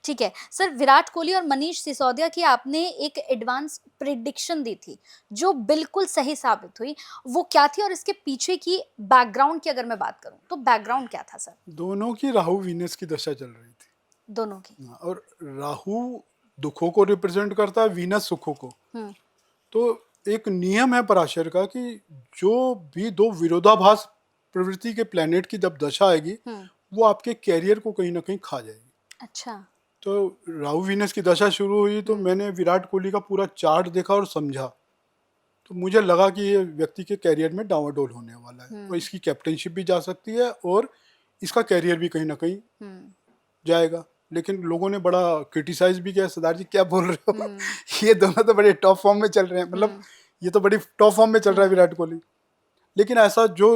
A: ठीक है सर, विराट कोहली और मनीष सिसोदिया की आपने एक एडवांस प्रिडिक्शन दी थी जो बिल्कुल सही साबित हुई, वो क्या थी और इसके पीछे की बैकग्राउंड की अगर मैं बात करूं तो बैकग्राउंड क्या था सर?
B: दोनों की राहु वीनस की दशा चल रही थी,
A: दोनों की।
B: और राहु दुखों को रिप्रेजेंट करता है, वीनस सुखों को। तो एक नियम है पराशर का कि जो भी दो विरोधाभास प्रवृत्ति के प्लेनेट की जब दशा आएगी वो आपके कैरियर को कहीं ना कहीं खा जाएगी।
A: अच्छा।
B: तो राहु वीनस की दशा शुरू हुई तो मैंने विराट कोहली का पूरा चार्ट देखा और समझा, तो मुझे लगा कि ये व्यक्ति के कैरियर में डावाडोल होने वाला है और इसकी कैप्टनशिप भी जा सकती है और इसका कैरियर भी कहीं ना कहीं जाएगा। लेकिन लोगों ने बड़ा क्रिटिसाइज भी किया, सरदार जी क्या बोल रहे हो, ये दोनों तो बड़े टॉप फॉर्म में चल रहे हैं, मतलब ये तो बड़ी टॉप फॉर्म में चल रहा है विराट कोहली। लेकिन ऐसा जो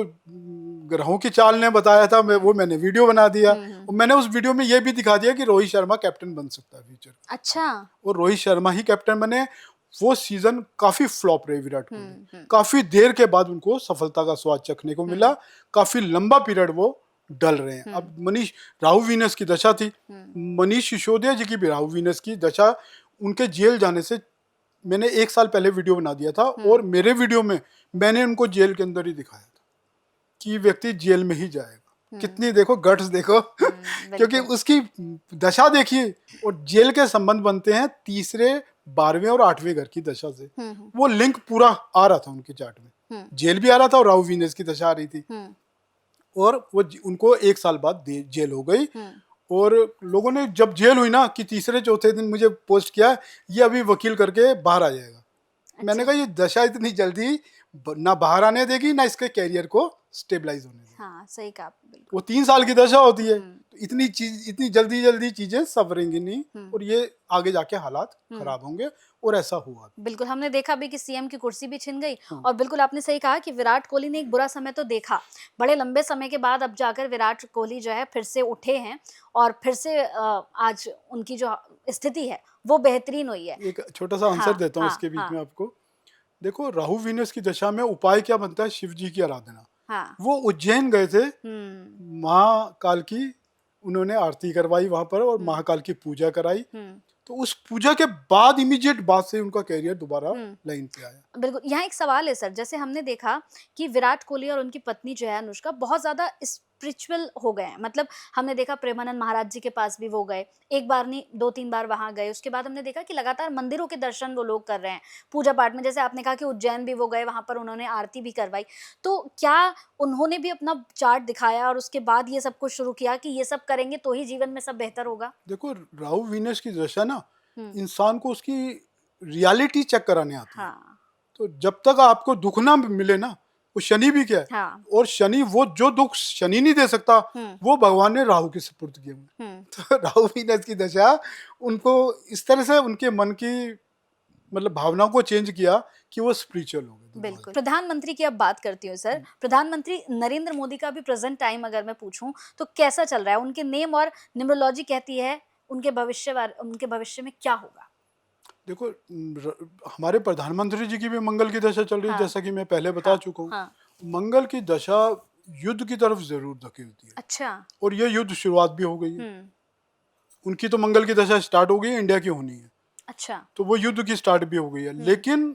B: ग्रहों की चाल ने बताया था मैंने वीडियो बना दिया और मैंने उस वीडियो में ये भी दिखा दिया कि रोहित शर्मा कैप्टन बन सकता है फ्यूचर।
A: अच्छा।
B: और रोहित शर्मा ही कैप्टन बने। वो सीजन काफी फ्लॉप रहे विराट कोहली, काफी देर के बाद उनको सफलता का स्वाद चखने को मिला, काफी लंबा पीरियड वो डल रहे हैं। अब मनीष राहु वीनस की दशा थी, मनीष सिसोदिया जी की भी राहु वीनस की दशा, उनके जेल जाने से मैंने 1 साल पहले वीडियो बना दिया था और मेरे वीडियो में मैंने उनको जेल के अंदर ही दिखाया था कि व्यक्ति जेल में ही जाएगा। कितनी देखो गट्स देखो क्योंकि उसकी दशा देखिए, और जेल के संबंध बनते हैं तीसरे 12वें और 8वें घर की दशा से। वो लिंक पूरा आ रहा था उनके चार्ट में, जेल भी आ रहा था और राहु वीनस की दशा आ रही थी, और वो उनको 1 साल बाद जेल हो गई। और लोगों ने जब जेल हुई ना कि तीसरे चौथे दिन मुझे पोस्ट किया ये अभी वकील करके बाहर आ जाएगा। अच्छा। मैंने कहा ये दशा इतनी जल्दी ना बाहर आने देगी ना इसके कैरियर को स्टेबलाइज होने देगी।
A: हाँ, सही कहा बिल्कुल।
B: वो 3 साल की दशा होती है, तो इतनी जल्दी चीजें सवरेंगी नहीं और ये आगे जाके हालात खराब होंगे, और ऐसा हुआ।
A: बिल्कुल, हमने देखा भी कि सीएम की कुर्सी भी छिन गई। और बिल्कुल आपने सही कहा कि विराट कोहली ने एक बुरा समय तो देखा, बड़े लंबे समय के बाद अब जाकर विराट कोहली जो है फिर से उठे हैं और फिर से आज उनकी जो स्थिति है वो बेहतरीन हुई है।
B: एक छोटा सा आंसर देता हूँ इसके बीच में आपको। देखो राहु वीनस की दशा में उपाय क्या बनता है, शिव जी की आराधना। वो उज्जैन गए थे, महाकाल की उन्होंने आरती करवाई वहां पर और महाकाल की पूजा कराई, तो उस पूजा के बाद इमीडिएट बाद से उनका कैरियर दोबारा लाइन पे आया।
A: बिल्कुल। यहाँ एक सवाल है सर, जैसे हमने देखा कि विराट कोहली और उनकी पत्नी जो है अनुष्का बहुत ज्यादा स्पिरिचुअल हो गए हैं, मतलब हमने देखा प्रेमानंद महाराज जी के पास भी वो गए, एक बार नहीं 2-3 बार वहां गए। उसके बाद हमने देखा कि लगातार मंदिरों के दर्शन वो लोग कर रहे हैं, पूजा पाठ में। जैसे आपने कहा कि उज्जैन भी वो गए, वहां पर उन्होंने आरती भी करवाई। तो क्या उन्होंने भी अपना चार्ट दिखाया और उसके बाद ये सब कुछ शुरू किया कि ये सब करेंगे तो ही जीवन में सब बेहतर होगा? देखो
B: राहु वीनस की दशा ना इंसान को उसकी रियलिटी चेक कराने आती है। तो जब तक आपको दुख ना मिले ना, वो शनि भी क्या है, और शनि वो जो दुख शनि नहीं दे सकता वो भगवान ने राहु के सुपुर्द किया। तो राहु वीनस की दशा उनको इस तरह से उनके मन की मतलब भावनाओं को चेंज किया कि वो स्पिरिचुअल हो गए।
A: बिल्कुल। प्रधानमंत्री की अब बात करती हूँ सर, प्रधानमंत्री नरेंद्र मोदी का भी प्रेजेंट टाइम अगर मैं पूछूं तो कैसा चल रहा है? उनके नेम और न्यूमरोलॉजी कहती है उनके भविष्य में क्या होगा?
B: देखो हमारे प्रधानमंत्री जी की भी मंगल की दशा चल रही है, जैसा कि मैं पहले बता चुका हूँ। मंगल की दशा युद्ध की तरफ जरूर धकेलती है।
A: अच्छा।
B: और ये युद्ध शुरुआत भी हो गई है। उनकी तो मंगल की दशा स्टार्ट हो गई है, इंडिया की होनी है।
A: अच्छा।
B: तो वो युद्ध की स्टार्ट भी हो गई है, लेकिन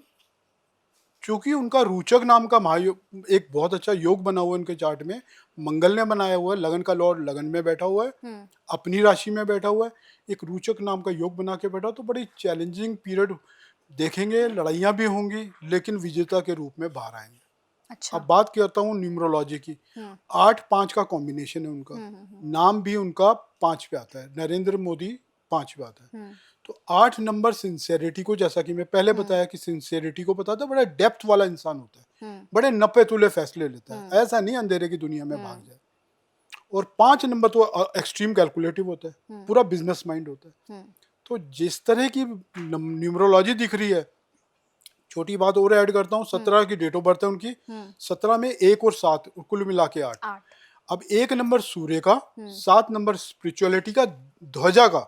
B: क्योंकि उनका रोचक नाम का महायोग एक बहुत अच्छा योग बना हुआ है उनके चार्ट में, मंगल ने बनाया हुआ है, लगन का लॉर्ड लगन में बैठा हुआ है, अपनी राशि में बैठा हुआ है, एक रोचक नाम का योग बना के बैठा, तो बड़ी चैलेंजिंग पीरियड देखेंगे, लड़ाइयाँ भी होंगी, लेकिन विजेता के रूप में बाहर आएंगे।
A: अच्छा।
B: अब बात करता हूँ न्यूमरोलॉजी की। 8-5 का कॉम्बिनेशन है उनका, नाम भी उनका 5 पे आता है, नरेंद्र मोदी 5 पे आता है। तो 8 नंबर सिंसेरिटी को, जैसा कि मैं पहले बताया कि सिंसेरिटी को बताता है, बड़ा डेप्थ वाला इंसान होता है, बड़े नपे तुले फैसले लेता है, ऐसा नहीं अंधेरे की दुनिया में भाग जाए। और 5 नंबर तो एक्सट्रीम कैलकुलेटिव होता है, पूरा बिजनेस माइंड होता है। तो जिस तरह की न्यूमरोलॉजी दिख रही है, छोटी बात और ऐड करता हूँ, 17 की डेट ऑफ बर्थ है उनकी, 17 में 1 और 7 कुल मिला के 8। अब 1 नंबर सूर्य का, 7 नंबर स्पिरिचुअलिटी का, ध्वजा का,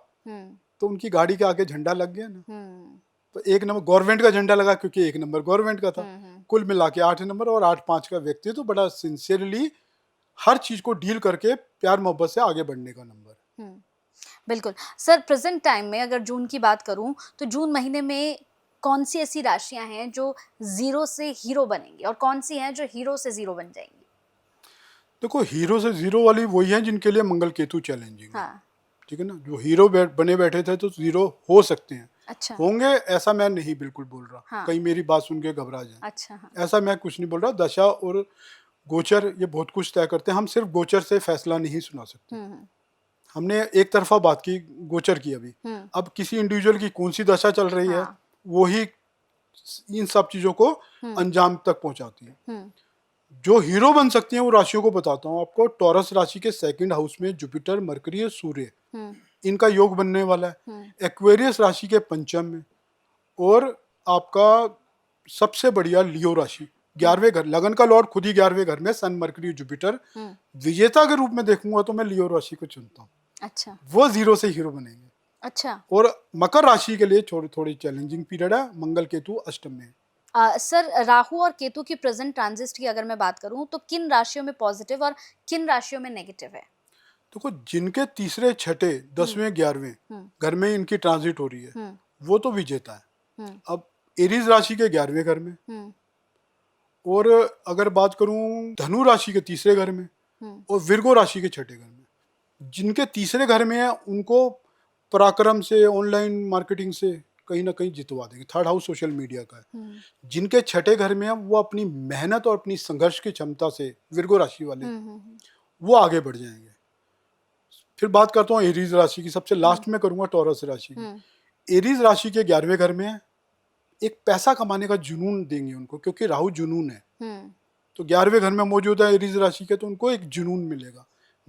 B: तो उनकी गाड़ी के आगे झंडा लग गया ना। तो 1 नंबर गवर्नमेंट का झंडा लगा, क्योंकि 1 नंबर गवर्नमेंट का था। कुल मिला के 8 नंबर और 8-5 का व्यक्ति, तो बड़ा सिंसियरली हर चीज को डील करके प्यार मोहब्बत से आगे बढ़ने का नंबर।
A: बिल्कुल सर। प्रेजेंट टाइम में अगर जून की बात करूं, तो जून महीने में कौन सी ऐसी राशियां हैं जो जीरो से हीरो बनेंगी और कौन सी हैं जो हीरो से जीरो बन जाएंगी?
B: देखो, हीरो से जीरो वाली वही है जिनके लिए मंगल केतु चैलेंजिंग है।
A: हाँ।
B: ठीक है ना, जो हीरो बने बैठे थे तो जीरो हो सकते हैं।
A: अच्छा।
B: होंगे ऐसा मैं नहीं बिल्कुल बोल रहा।
A: हाँ।
B: कहीं मेरी बात सुन के घबरा जाए।
A: अच्छा। हाँ।
B: ऐसा मैं कुछ नहीं बोल रहा। दशा और गोचर ये बहुत कुछ तय करते हैं, हम सिर्फ गोचर से फैसला नहीं सुना सकते। हमने एक तरफा बात की गोचर की अभी। अब किसी इंडिविजुअल की कौन सी दशा चल रही है, वो ही इन सब चीजों को अंजाम तक पहुंचाती है। जो हीरो बन सकती हैं वो राशियों को बताता हूँ आपको। टॉरस राशि के 2nd हाउस में जुपिटर, मरकरी और सूर्य, इनका योग बनने वाला है। एक्वेरियस राशि के 5th में, और आपका सबसे बढ़िया लियो राशि 11वें घर, लगन का लॉर्ड खुद ही 11वें घर में, सन, मरकरी, जुपिटर। विजेता के रूप में देखूंगा तो मैं लियो राशि को चुनता हूँ।
A: अच्छा।
B: वो जीरो से हीरो बनेंगे।
A: अच्छा।
B: और मकर राशि के लिए थोड़ी चैलेंजिंग पीरियड है, मंगल केतु अष्टम में।
A: सर, राहु और केतु की प्रेजेंट ट्रांजिट की अगर मैं बात करूं, तो किन राशियों में पॉजिटिव और किन राशियों में नेगेटिव है?
B: देखो, जिनके तीसरे, छठे, 10वें, 11वें घर में इनकी ट्रांजिट हो रही है, वो तो विजेता है। अब एरीज राशि के 11वें घर में, और अगर बात करूं धनु राशि के तीसरे घर में, और विर्गो राशि के छठे घर में, जिनके तीसरे घर में है उनको पराक्रम से, ऑनलाइन मार्केटिंग से कहीं ना कहीं जितवा देंगे। 3rd हाउस सोशल मीडिया का है। जिनके छठे घर में है वो अपनी मेहनत और अपनी संघर्ष की क्षमता से, विर्गो राशि वाले, वो आगे बढ़ जाएंगे। फिर बात करता हूँ एरीज राशि की, सबसे लास्ट में करूंगा टॉरस राशि की। एरीज राशि के 11वें घर में है, एक पैसा कमाने का जुनून देंगे उनको, क्योंकि राहु जुनून है। तो 11वें घर में मौजूद है एरीज राशि के, तो उनको एक जुनून मिलेगा।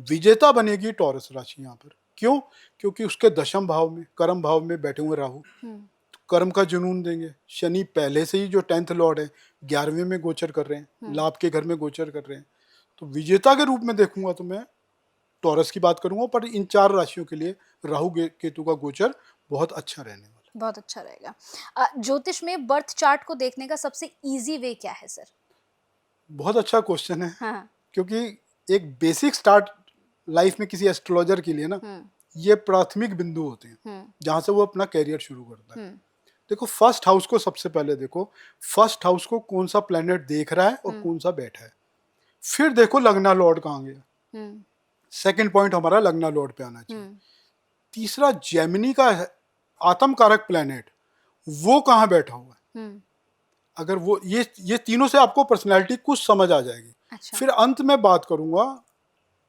B: विजेता बनेगी टॉरस राशि यहाँ पर। क्यों? क्योंकि उसके 10th भाव में, कर्म भाव में बैठे हुए राहु, तो कर्म का जुनून देंगे। शनि पहले से ही जो 10th लॉर्ड है 11वें में गोचर कर रहे हैं, लाभ के घर में गोचर कर रहे हैं। तो विजेता के रूप में देखूंगा तो मैं टॉरस की बात करूंगा, पर इन 4 राशियों के लिए राहु केतु का गोचर बहुत अच्छा रहने वाला है।
A: बहुत अच्छा रहेगा। ज्योतिष में बर्थ चार्ट को देखने का सबसे इजी वे क्या है सर?
B: बहुत अच्छा क्वेश्चन है।
A: हाँ।
B: क्योंकि एक बेसिक स्टार्ट लाइफ में किसी एस्ट्रोलॉजर के लिए ना, ये प्राथमिक बिंदु होते हैं जहां से वो अपना कैरियर शुरू करता है। देखो, 1st हाउस को सबसे पहले देखो, 1st हाउस को कौन सा प्लेनेट देख रहा है और कौन सा बैठा है। फिर देखो लगना लॉर्ड कहाँ गया। 2nd पॉइंट हमारा लगना लॉर्ड पे आना चाहिए। तीसरा, जेमिनी का आत्मकारक प्लेनेट, वो कहाँ बैठा हुआ है। अगर वो ये तीनों से आपको पर्सनैलिटी कुछ समझ आ जाएगी।
A: अच्छा।
B: फिर अंत में बात करूंगा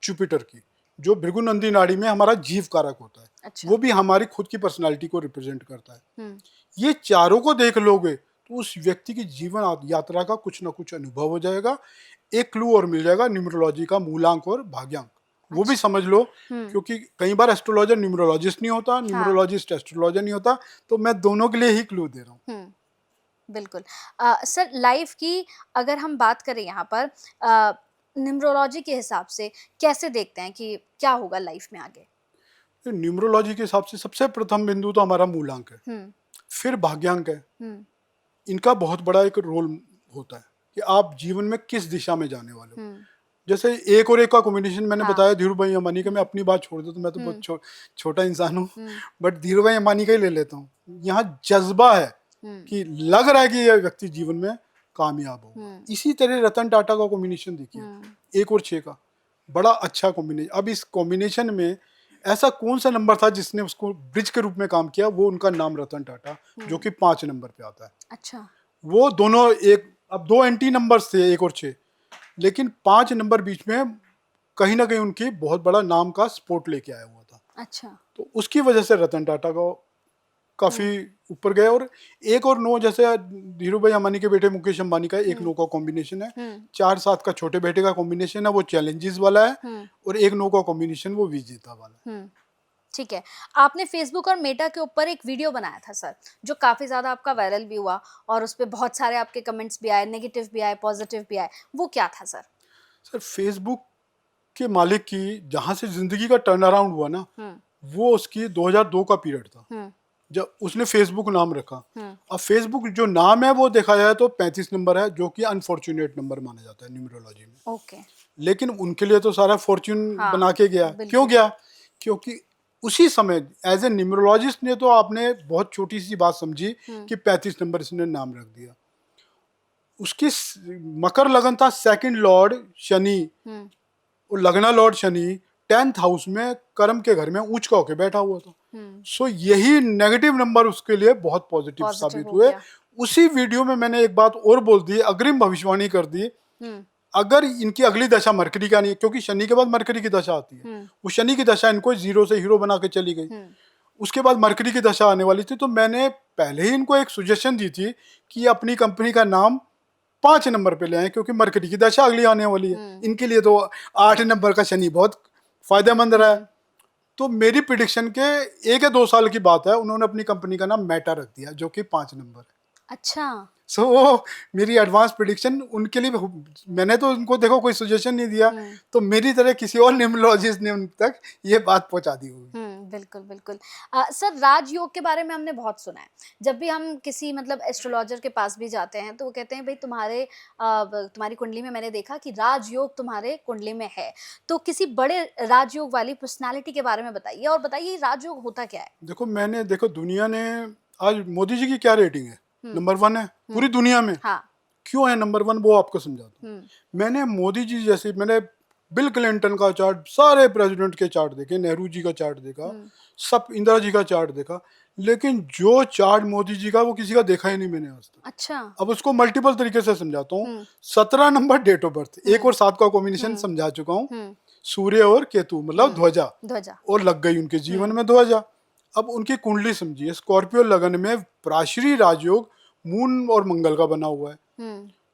B: जुपिटर की, जो भृगुनंदी नाड़ी में हमारा जीव कारक होता है।
A: अच्छा।
B: वो भी हमारी खुद की पर्सनालिटी को रिप्रेजेंट करता है। ये चारों को देख लोगे तो उस व्यक्ति की जीवन यात्रा का कुछ ना कुछ अनुभव हो जाएगा। एक क्लू और मिल जाएगा, न्यूमरोलॉजी का मूलांक और भाग्यांक। वो भी समझ लो, क्योंकि कई बार एस्ट्रोलॉजर न्यूमरोलॉजिस्ट नहीं होता, न्यूमरोलॉजिस्ट एस्ट्रोलॉजर नहीं होता, तो मैं दोनों के लिए ही क्लू दे रहा हूँ।
A: बिल्कुल। सर, लाइफ की अगर हम बात करें यहाँ पर, न्यूमरोलॉजी के हिसाब से कैसे देखते हैं कि क्या होगा लाइफ में आगे?
B: न्यूमरोलॉजी के हिसाब से सबसे प्रथम बिंदु तो हमारा मूलांक है, फिर भाग्यांक है। इनका बहुत बड़ा एक रोल होता है कि आप जीवन में किस दिशा में जाने वाले हो। जैसे 1 और 1 का कॉम्बिनेशन मैंने बताया धीरू भाई अंबानी का। मैं अपनी बात छोड़ दूं तो मैं तो बहुत छोटा इंसान हूँ, बट धीरू भाई अंबानी का ही ले लेता हूँ। यहाँ जज्बा है कि लग रहा है कि यह व्यक्ति जीवन में कामयाब होगा। इसी तरह रतन टाटा का कॉम्बिनेशन देखिए, 1 और 6 का बड़ा अच्छा कॉम्बिनेशन। अब इस कॉम्बिनेशन में ऐसा कौन सा नंबर था जिसने उसको ब्रिज के रूप में काम किया, वो उनका नाम रतन टाटा, जो कि 5 नंबर पे आता है।
A: अच्छा।
B: वो दोनों एक, अब 2 एंटी नंबर्स थे 1 और 6, लेकिन 5 नंबर बीच में कहीं ना कहीं उनकी बहुत बड़ा नाम का स्पोर्ट लेके आया हुआ था।
A: अच्छा।
B: तो उसकी वजह से रतन टाटा को काफी ऊपर गए। और 1 और 9 जैसे धीरू भाई अंबानी के बेटे मुकेश अंबानी का 1 9 का कॉम्बिनेशन है, 4 7 का छोटे बेटे का कॉम्बिनेशन है, वो चैलेंजेस वाला है, और 1 9 का कॉम्बिनेशन वो विजेता वाला है।
A: ठीक है। आपने फेसबुक और मेटा के ऊपर एक वीडियो बनाया था सर, जो काफी ज्यादा आपका वायरल भी हुआ और उस पर बहुत सारे आपके कमेंट्स भी आए, नेगेटिव भी आए, पॉजिटिव भी आए। वो क्या था सर?
B: सर फेसबुक के मालिक की जहां से जिंदगी का टर्न अराउंड हुआ ना, वो उसकी 2002 का पीरियड था जब उसने फेसबुक नाम रखा। अब फेसबुक जो नाम है वो देखा जाए तो 35 नंबर है, जो कि अनफॉर्चुनेट नंबर माना जाता है न्यूमरोलॉजी में।
A: ओके।
B: लेकिन उनके लिए तो सारा फॉर्च्यून बना के गया। क्यों गया? क्योंकि उसी समय एज ए न्यूमरोलॉजिस्ट ने तो आपने बहुत छोटी सी बात समझी कि 35 नंबर इसने नाम रख दिया। उसकी मकर लगन था, सेकंड लॉर्ड शनि, और लगना लॉर्ड शनि 10th हाउस में कर्म के घर में ऊंच का होके बैठा हुआ था। सो यही नेगेटिव नंबर उसके लिए बहुत पॉजिटिव साबित हुए। उसी वीडियो में मैंने एक बात और बोल दी, अग्रिम भविष्यवाणी कर दी, अगर इनकी अगली दशा मरकरी का नहीं, क्योंकि शनि के बाद मरकरी की दशा आती है, वो शनि की दशा इनको 0 से हीरो बना के चली गई, उसके बाद मरकरी की दशा आने वाली थी। तो मैंने पहले ही इनको एक सुजेशन दी थी कि अपनी कंपनी का नाम 5 नंबर पे ले आए, क्योंकि मरकरी की दशा अगली आने वाली है। इनके लिए तो 8 नंबर का शनि बहुत फायदेमंद रहा है। तो मेरी प्रिडिक्शन के 1 या 2 साल की बात है, उन्होंने अपनी कंपनी का नाम मेटा रख दिया, जो कि 5 नंबर है।
A: अच्छा।
B: सो मेरी एडवांस प्रिडिक्शन उनके लिए, मैंने तो उनको देखो कोई सजेशन नहीं दिया, तो मेरी तरह किसी और न्यूमरोलॉजिस्ट ने उन तक ये बात पहुंचा दी होगी।
A: बिल्कुल बिल्कुल। सर राजयोग के बारे में हमने बहुत सुना है। जब भी हम किसी मतलब एस्ट्रोलॉजर के पास भी जाते हैं तो वो कहते हैं भाई तुम्हारी कुंडली में मैंने देखा कि राजयोग तुम्हारे कुंडली में है। तो किसी बड़े राजयोग वाली पर्सनालिटी के बारे में बताइए, और बताइए राजयोग होता क्या है।
B: देखो दुनिया ने आज मोदी जी की क्या रेटिंग है, नंबर 1 है पूरी दुनिया में।
A: हाँ।
B: क्यों है नंबर 1 वो आपको समझाता हूँ। मैंने मोदी जी जैसे, मैंने बिल क्लिंटन का चार्ट, सारे प्रेसिडेंट के चार्ट देखे, नेहरू जी का चार्ट देखा, सब इंदिरा जी का चार्ट देखा, लेकिन जो चार्ट मोदी जी का वो किसी का देखा ही नहीं मैंने आज तक।
A: अच्छा।
B: अब उसको मल्टीपल तरीके से समझाता हूँ। 17 नंबर डेट ऑफ बर्थ, 1 और 7 का कॉम्बिनेशन समझा चुका हूँ, सूर्य और केतु मतलब ध्वजा, और लग गई उनके जीवन में ध्वजा। अब उनकी कुंडली समझिए, स्कॉर्पियो लगन में प्राश्री राजयोग मून और मंगल का बना हुआ है,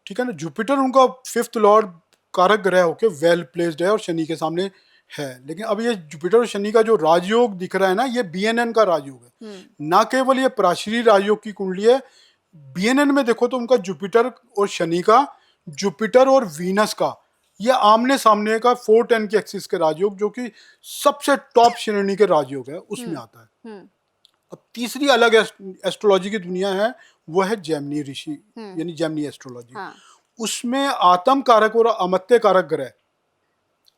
B: ठीक है ना। जुपिटर उनका 5th लॉर्ड कारक ग्रह होके वेल प्लेस्ड है और शनि के सामने है। लेकिन अब ये जुपिटर और शनि का जो राजयोग दिख रहा है ना, ये बीएनएन का राजयोग है, ना केवल ये प्राश्री राजयोग की कुंडली है। बीएनएन में देखो तो उनका जुपिटर और शनि का, जुपिटर और वीनस का, ये आमने सामने का 410 के एक्सिस के राजयोग, जो कि सबसे टॉप श्रेणी के राजयोग है, उसमें आता है। अब तीसरी अलग एस्ट्रोलॉजी की दुनिया है, वो है जेमिनी ऋषि, यानी जेमिनी एस्ट्रोलॉजी। उसमें आत्म कारक और अमत्य कारक ग्रह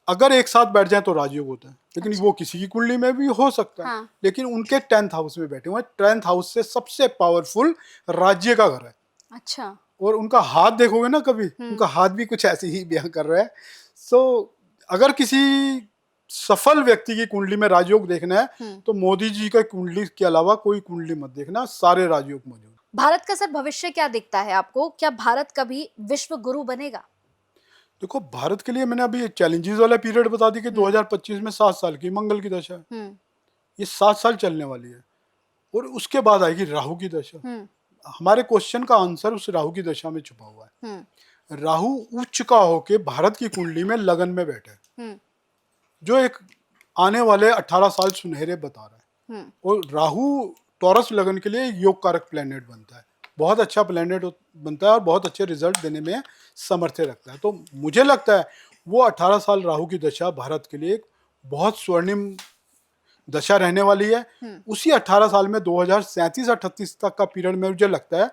B: अगर एक साथ बैठ जाए तो राजयोग होता है। लेकिन वो किसी की कुंडली में भी हो सकता है। लेकिन उनके 10th हाउस में बैठे हुए हैं। 10th हाउस से सबसे पावरफुल राज्य का घर है।
A: अच्छा।
B: और उनका हाथ देखोगे ना कभी, उनका हाथ भी कुछ ऐसे ही बयां कर रहा है। सो अगर किसी सफल व्यक्ति की कुंडली में राजयोग देखना है तो मोदी जी का कुंडली के अलावा कोई कुंडली मत देखना, सारे राजयोग मौजूद।
A: भारत का सर भविष्य क्या दिखता है आपको? क्या भारत कभी विश्व गुरु बनेगा?
B: देखो भारत के लिए मैंने अभी चैलेंजेस वाला पीरियड बता दी कि 2025 में 7 साल की मंगल की दशा है, ये 7 साल चलने वाली है। और उसके बाद आएगी राहु की दशा। हमारे क्वेश्चन का आंसर उस राहु की दशा में छुपा हुआ है। राहु उच्च का होके भारत की कुंडली में लगन में बैठे, जो एक आने वाले 18 साल सुनहरे बता रहा है। और राहु टॉरस लगन के लिए योग कारक प्लेनेट बनता है, बहुत अच्छा प्लेनेट बनता है और बहुत अच्छे रिजल्ट देने में सामर्थ्य रखता है। तो मुझे लगता है वो 18 साल राहु की दशा भारत के लिए एक बहुत स्वर्णिम दशा रहने वाली है। उसी 18 साल में 2037-38 तक का पीरियड में मुझे लगता है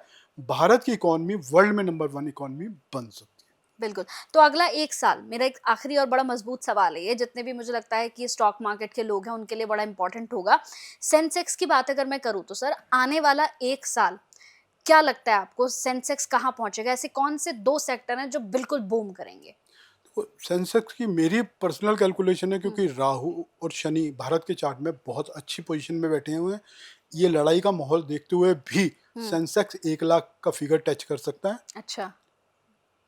B: भारत की इकोनॉमी वर्ल्ड में नंबर 1 इकोनॉमी बन सकती है।
A: बिल्कुल। तो अगला 1 साल, मेरा एक आखिरी और बड़ा मजबूत सवाल है ये, जितने भी मुझे लगता है कि स्टॉक मार्केट के लोग हैं उनके लिए बड़ा इंपॉर्टेंट होगा। सेंसेक्स की बात अगर मैं करूँ तो सर आने वाला 1 साल क्या लगता है आपको सेंसेक्स कहाँ पहुंचेगा? ऐसे कौन से 2 सेक्टर हैं जो बिल्कुल बूम करेंगे?
B: तो सेंसेक्स की मेरी पर्सनल कैलकुलेशन है, क्योंकि राहु और शनि भारत के चार्ट में बहुत अच्छी पोजीशन में बैठे हुए हैं। ये लड़ाई का माहौल देखते हुए भी सेंसेक्स 1 लाख का फिगर टच कर सकता है।
A: अच्छा।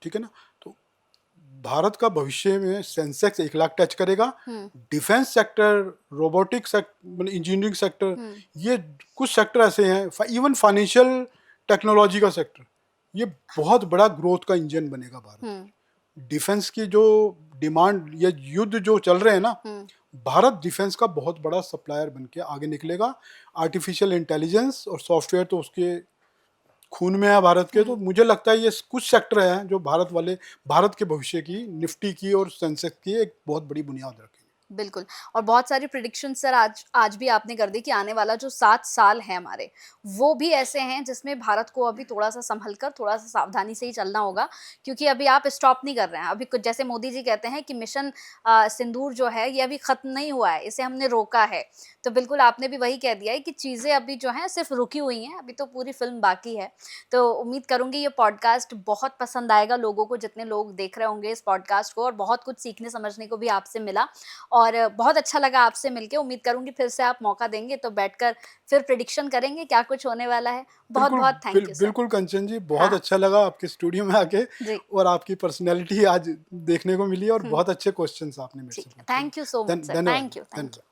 B: ठीक है ना? तो भारत का भविष्य में सेंसेक्स 1 लाख टच करेगा। Defence sector, robotic sector, engineering sector, ये कुछ सेक्टर ऐसे हैं, इवन फाइनेंशियल टेक्नोलॉजी का सेक्टर, ये बहुत बड़ा ग्रोथ का इंजन बनेगा भारत। डिफेंस की जो डिमांड या युद्ध जो चल रहे हैं ना, भारत डिफेंस का बहुत बड़ा सप्लायर बन के आगे निकलेगा। आर्टिफिशियल इंटेलिजेंस और सॉफ्टवेयर तो उसके खून में है भारत के। तो मुझे लगता है ये कुछ सेक्टर हैं जो भारत के भविष्य की, निफ्टी की और सेंसेक्स की एक बहुत बड़ी बुनियाद रखेंगे।
A: बिल्कुल। और बहुत सारी प्रिडिक्शन सर आज भी आपने कर दी कि आने वाला जो 7 साल है हमारे, वो भी ऐसे हैं जिसमें भारत को अभी थोड़ा-सा संभल कर, थोड़ा-सा सावधानी से ही चलना होगा, क्योंकि अभी आप स्टॉप नहीं कर रहे हैं। अभी कुछ जैसे मोदी जी कहते हैं कि मिशन सिंदूर जो है ये अभी खत्म नहीं हुआ है, इसे हमने रोका है। तो बिल्कुल आपने भी वही कह दिया है कि चीज़ें अभी जो हैं सिर्फ रुकी हुई हैं, अभी तो पूरी फ़िल्म बाकी है। तो उम्मीद करूँगी ये पॉडकास्ट बहुत पसंद आएगा लोगों को, जितने लोग देख रहे होंगे इस पॉडकास्ट को, और बहुत कुछ सीखने समझने को भी आपसे मिला और बहुत अच्छा लगा आपसे मिलके। उम्मीद करूंगी फिर से आप मौका देंगे तो बैठकर फिर प्रेडिक्शन करेंगे क्या कुछ होने वाला है। बहुत
B: बिल्कुल
A: बहुत थैंक यू सर।
B: बिल्कुल कंचन जी, बहुत
A: हाँ
B: अच्छा लगा आपके स्टूडियो में आके,
A: जी,
B: और आपकी पर्सनैलिटी आज देखने को मिली, और बहुत अच्छे क्वेश्चंस आपने मेरे से
A: ठीक है।
B: पूछे।
A: Thank you so much sir.
B: धन्यवाद
A: थैंक यू।
B: धन्यवाद।